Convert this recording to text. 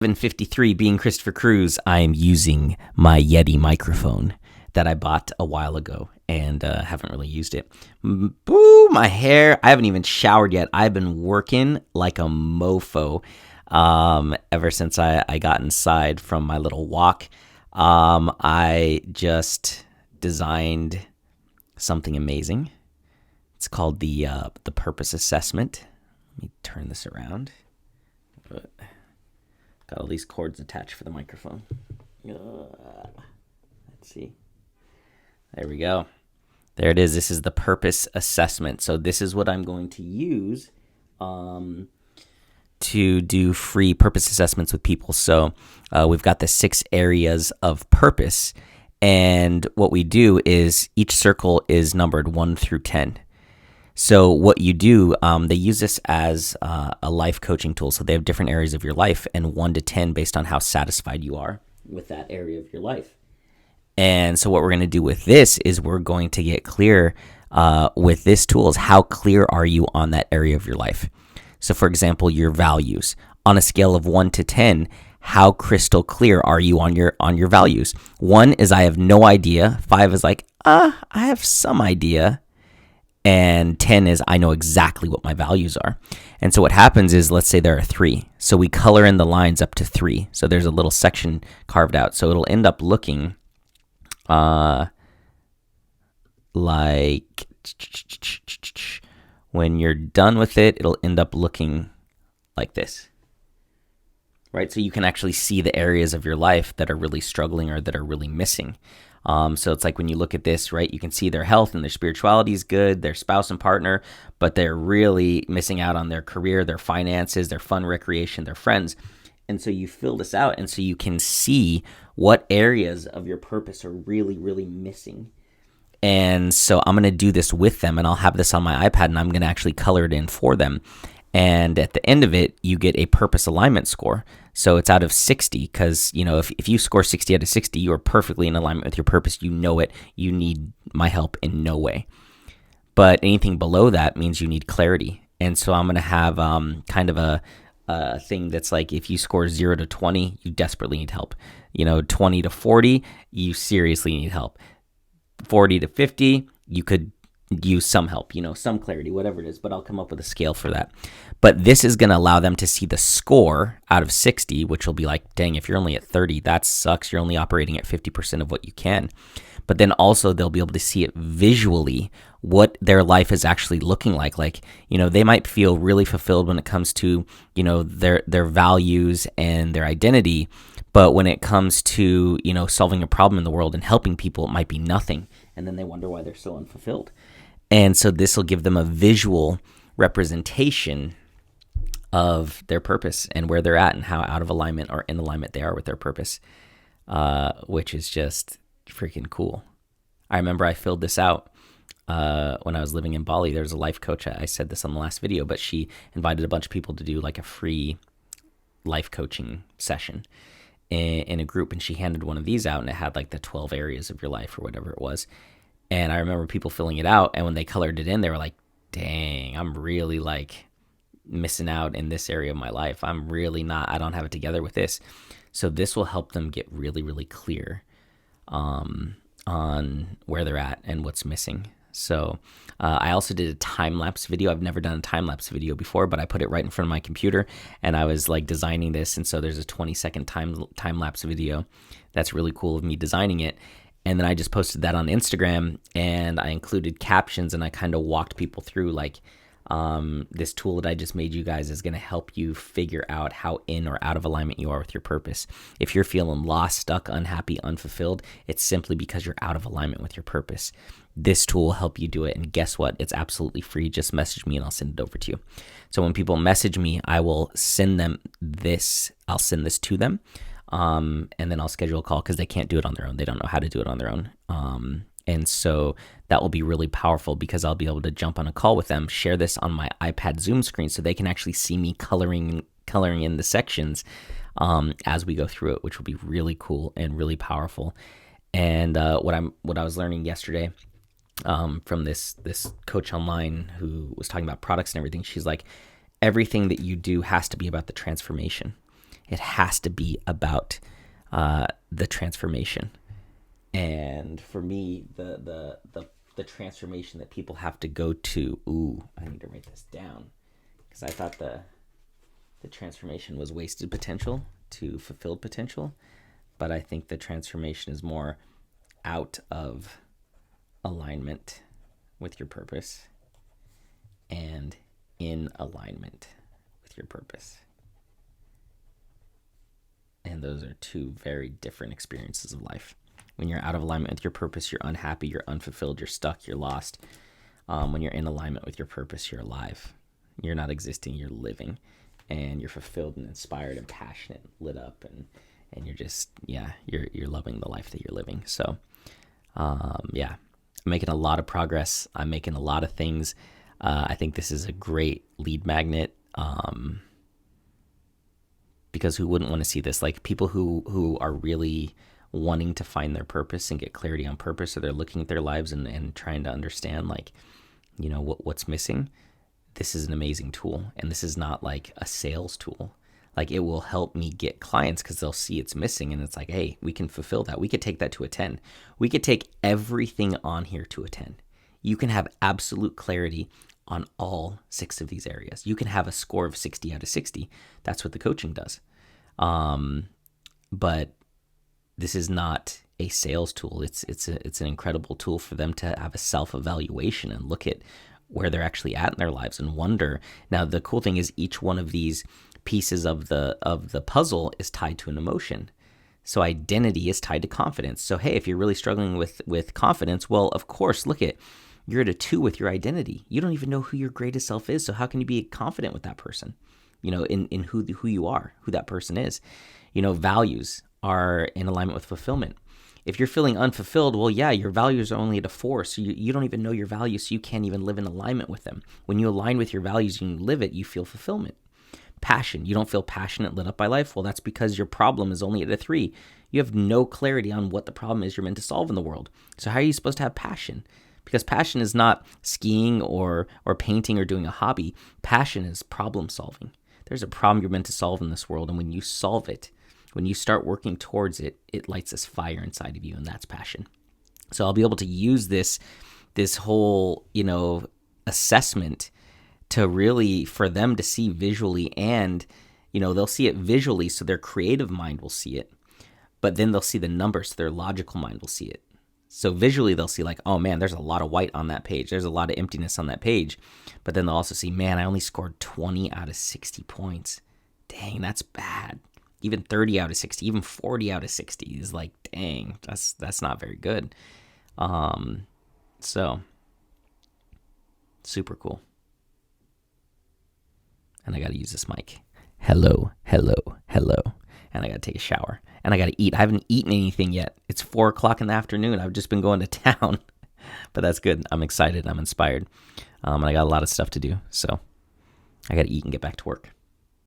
753 being Christopher Cruz, I am using my Yeti microphone that I bought a while ago and haven't really used it. Boo, my hair. I haven't even showered yet. I've been working like a mofo ever since I got inside from my little walk. I just designed something amazing. It's called the purpose assessment. Let me turn this around. Got all these cords attached for the microphone. Let's see. There we go. There it is. This is the purpose assessment. So this is what I'm going to use to do free purpose assessments with people. So we've got the 6 areas of purpose. And what we do is each circle is numbered 1 through 10. So what you do, they use this as a life coaching tool. So they have different areas of your life and 1 to 10 based on how satisfied you are with that area of your life. And so what we're going to do with this is we're going to get clear with this tool is how clear are you on that area of your life. So for example, your values. On a scale of 1 to 10, how crystal clear are you on your values? 1 is I have no idea. 5 is like, I have some idea. And 10 is I know exactly what my values are. And so what happens is, let's say there are 3. So we color in the lines up to 3. So there's a little section carved out. So it'll end up looking like when you're done with it, it'll end up looking like this. Right? So you can actually see the areas of your life that are really struggling or that are really missing. So it's like when you look at this, right, you can see their health and their spirituality is good, their spouse and partner, but they're really missing out on their career, their finances, their fun, recreation, their friends. And so you fill this out, and so you can see what areas of your purpose are really, really missing. And so I'm going to do this with them, and I'll have this on my iPad, and I'm going to actually color it in for them. And at the end of it, you get a purpose alignment score. So it's out of 60 because, if you score 60 out of 60, you are perfectly in alignment with your purpose. You know it. You need my help in no way. But anything below that means you need clarity. And so I'm going to have kind of a thing that's like if you score 0 to 20, you desperately need help. 20 to 40, you seriously need help. 40 to 50, you could use some help, some clarity, whatever it is, but I'll come up with a scale for that. But this is going to allow them to see the score out of 60, which will be like, dang, if you're only at 30, that sucks. You're only operating at 50% of what you can. But then also they'll be able to see it visually, what their life is actually looking like. Like, they might feel really fulfilled when it comes to, their values and their identity. But when it comes to, solving a problem in the world and helping people, it might be nothing. And then they wonder why they're so unfulfilled. And so this will give them a visual representation of their purpose and where they're at and how out of alignment or in alignment they are with their purpose, which is just freaking cool. I remember I filled this out when I was living in Bali. There's a life coach. I said this on the last video, but she invited a bunch of people to do like a free life coaching session in a group. And she handed one of these out, and it had like the 12 areas of your life or whatever it was. And I remember people filling it out, and when they colored it in, they were like, dang, I'm really like missing out in this area of my life. I don't have it together with this. So this will help them get really, really clear on where they're at and what's missing. So I also did a time-lapse video. I've never done a time-lapse video before, but I put it right in front of my computer, and I was like designing this. And so there's a 20-second time-lapse video that's really cool of me designing it. And then I just posted that on Instagram, and I included captions, and I kind of walked people through like this tool that I just made you guys is going to help you figure out how in or out of alignment you are with your purpose. If you're feeling lost, stuck, unhappy, unfulfilled, it's simply because you're out of alignment with your purpose. This tool will help you do it. And guess what? It's absolutely free. Just message me and I'll send it over to you. So when people message me, I will send them this. I'll send this to them. And then I'll schedule a call because they can't do it on their own. They don't know how to do it on their own. And so that will be really powerful because I'll be able to jump on a call with them, share this on my iPad Zoom screen so they can actually see me coloring in the sections as we go through it, which will be really cool and really powerful. And what I was learning yesterday from this coach online who was talking about products and everything, she's like, everything that you do has to be about the transformation. It has to be about the transformation. And for me, the transformation that people have to go to. Ooh, I need to write this down because I thought the transformation was wasted potential to fulfilled potential, but I think the transformation is more out of alignment with your purpose and in alignment with your purpose. And those are two very different experiences of life. When you're out of alignment with your purpose, you're unhappy, you're unfulfilled, you're stuck, you're lost. When you're in alignment with your purpose, you're alive. You're not existing, you're living. And you're fulfilled and inspired and passionate, lit up, and you're just, you're loving the life that you're living. So, I'm making a lot of progress. I'm making a lot of things. I think this is a great lead magnet. Because who wouldn't want to see this? Like people who are really wanting to find their purpose and get clarity on purpose, or they're looking at their lives and trying to understand, like, what's missing. This is an amazing tool. And this is not like a sales tool. Like it will help me get clients because they'll see it's missing. And it's like, hey, we can fulfill that. We could take that to a 10. We could take everything on here to a 10. You can have absolute clarity on all 6 of these areas. You can have a score of 60 out of 60. That's what the coaching does. But this is not a sales tool. It's an incredible tool for them to have a self-evaluation and look at where they're actually at in their lives and wonder. Now, the cool thing is each one of these pieces of the puzzle is tied to an emotion. So identity is tied to confidence. So, hey, if you're really struggling with confidence, well, of course, you're at a 2 with your identity. You don't even know who your greatest self is. So how can you be confident with that person? In who you are, who that person is. Values are in alignment with fulfillment. If you're feeling unfulfilled, well, your values are only at a 4, so you don't even know your values, so you can't even live in alignment with them. When you align with your values and you live it, you feel fulfillment. Passion, you don't feel passionate, lit up by life? Well, that's because your problem is only at a 3. You have no clarity on what the problem is you're meant to solve in the world. So how are you supposed to have passion? Because passion is not skiing or painting or doing a hobby. Passion is problem solving. There's a problem you're meant to solve in this world, and when you solve it, when you start working towards it, it lights this fire inside of you, and that's passion. So I'll be able to use this whole, assessment to really, for them to see visually, and, they'll see it visually, so their creative mind will see it, but then they'll see the numbers, so their logical mind will see it. So visually, they'll see like, oh man, there's a lot of white on that page. There's a lot of emptiness on that page. But then they'll also see, man, I only scored 20 out of 60 points. Dang, that's bad. Even 30 out of 60, even 40 out of 60 is like, dang, that's not very good. So super cool. And I got to use this mic. Hello, hello, hello. And I got to take a shower. And I got to eat. I haven't eaten anything yet. It's 4 o'clock in the afternoon. I've just been going to town. But that's good. I'm excited. I'm inspired. And I got a lot of stuff to do. So I got to eat and get back to work.